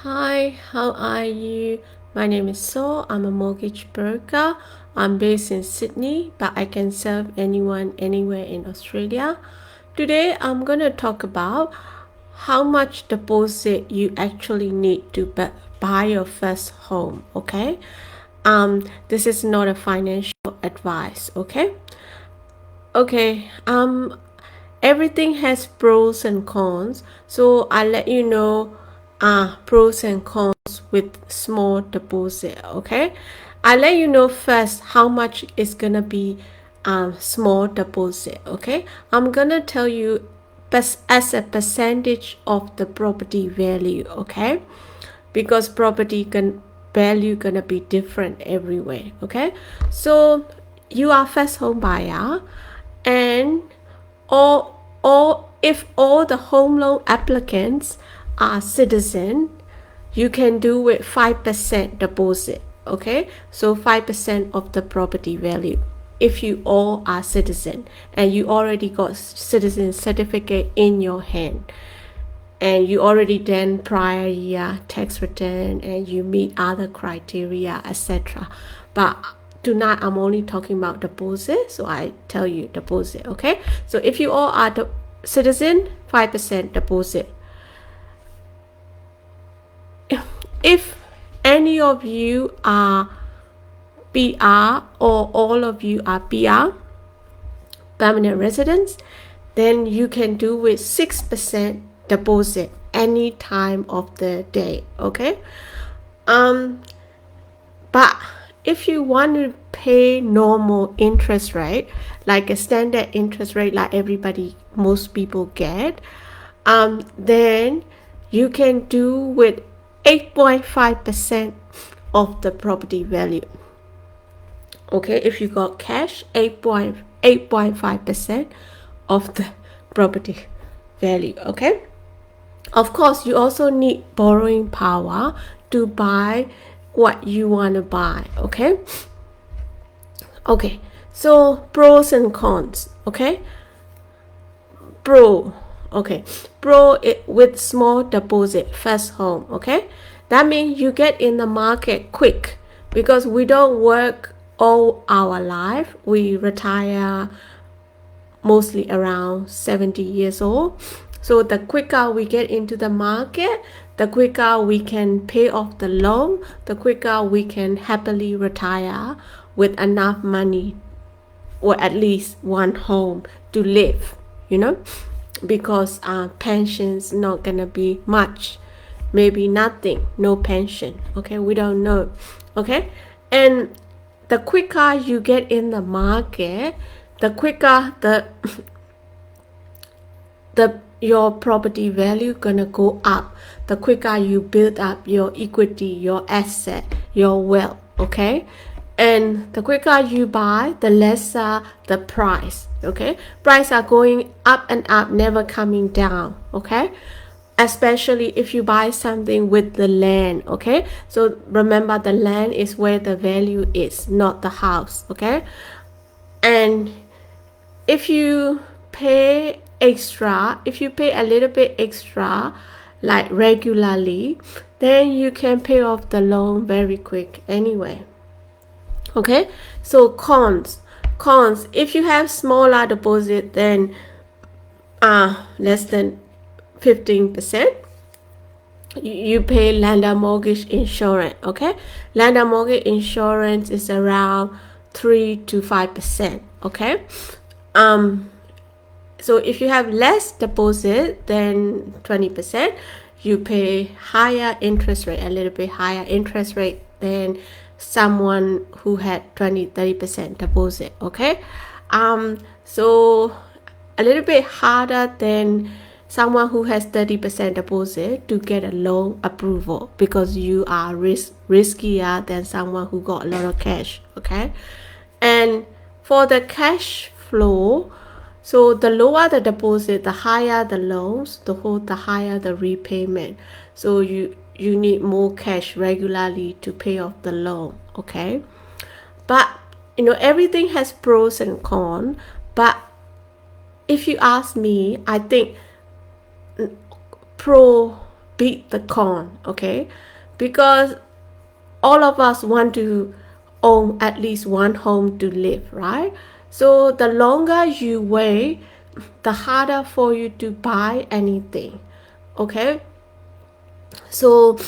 Hi, how are you? My name is So. I'm a mortgage broker. I'm based in Sydney, but I can serve anyone anywhere in Australia. Today, I'm going to talk about how much deposit you actually need to buy your first home, okay? This is not a financial advice, okay? Okay, everything has pros and cons, so I'll let you know pros and cons with small deposit. Okay, I'll let you know first how much is gonna be small deposit. Okay, I'm gonna tell you as a percentage of the property value. Okay, because value gonna be different everywhere. Okay, so you are first home buyer, and or if all the home loan applicants are citizen, you can do with 5% deposit. Okay, so 5% of the property value if you all are citizen and you already got citizen certificate in your hand, and you already done prior year tax return and you meet other criteria, etc. But tonight I'm only talking about deposit, so I tell you deposit. Okay, so if you all are the citizen, 5% deposit. If any of you are PR or all of you are PR, permanent residents, then you can do with 6% deposit any time of the day. Okay, but if you want to pay normal interest rate, like a standard interest rate like most people get, then you can do with 8.5% of the property value. Okay, if you got cash, 8.5% of the property value. Okay, of course you also need borrowing power to buy what you want to buy. Okay, so pros and cons. Okay, pro with small deposit first home. Okay, that means you get in the market quick, because we don't work all our life. We retire mostly around 70 years old. So the quicker we get into the market, the quicker we can pay off the loan, the quicker we can happily retire with enough money, or at least one home to live, because pension's not gonna be much, maybe nothing, no pension. Okay, we don't know. Okay, and the quicker you get in the market, the quicker your property value gonna go up, the quicker you build up your equity, your asset, your wealth. Okay, and the quicker you buy, the lesser the price. Okay, price are going up and up, never coming down. Okay, especially if you buy something with the land. Okay, so remember, the land is where the value is, not the house. Okay, and if you pay a little bit extra, like regularly, then you can pay off the loan very quick anyway. Okay, so cons, if you have smaller deposit than less than 15%, you pay lender mortgage insurance. Okay, lender mortgage insurance is around 3 to 5%. Okay, so if you have less deposit than 20%, you pay higher interest rate, a little bit higher interest rate than someone who had 20-30% deposit. Okay, so a little bit harder than someone who has 30% deposit to get a loan approval, because you are riskier than someone who got a lot of cash. Okay, and for the cash flow, so the lower the deposit, the higher the loans, the higher the repayment. So you need more cash regularly to pay off the loan. Okay, but everything has pros and cons. But if you ask me, I think pro beat the corn, okay? Because all of us want to own at least one home to live, right? So the longer you wait, the harder for you to buy anything, okay? So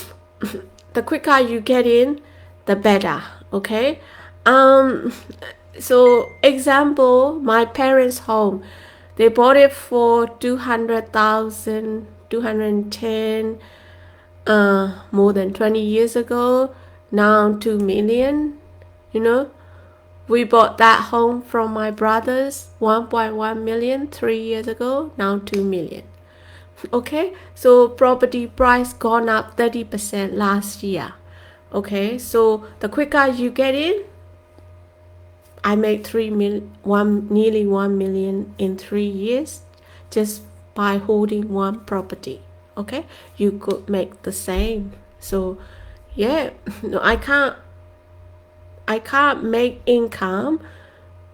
the quicker you get in, the better, okay? um so example, my parents home, they bought it for 200,000, 210, more than 20 years ago. Now 2 million, you know. We bought that home from my brothers, 1.1 million 3 years ago. Now 2 million. Okay, so property price gone up 30% last year. Okay, so the quicker you get in, I made nearly 1 million in 3 years just by holding one property. Okay, you could make the same. So yeah, no, I can't make income,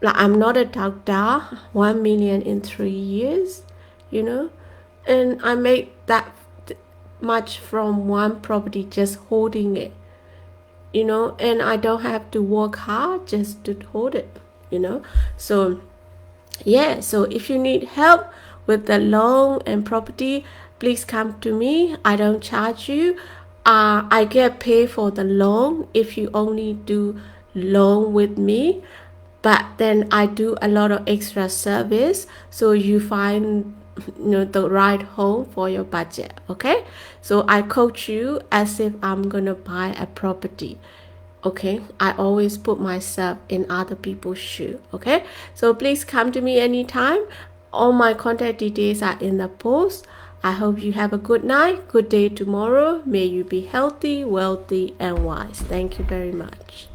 like I'm not a doctor, 1 million in 3 years, you know. And I make that much from one property just holding it, you know, and I don't have to work hard just to hold it, you know. So yeah, so if you need help with the loan and property, please come to me. I don't charge you. I get paid for the loan if you only do loan with me, but then I do a lot of extra service so you find, you know, the right home for your budget. Okay, so I coach you as if I'm gonna buy a property. Okay, I always put myself in other people's shoe. Okay, so please come to me anytime. All my contact details are in the post. I hope you have a good night, good day tomorrow. May you be healthy, wealthy, and wise. Thank you very much.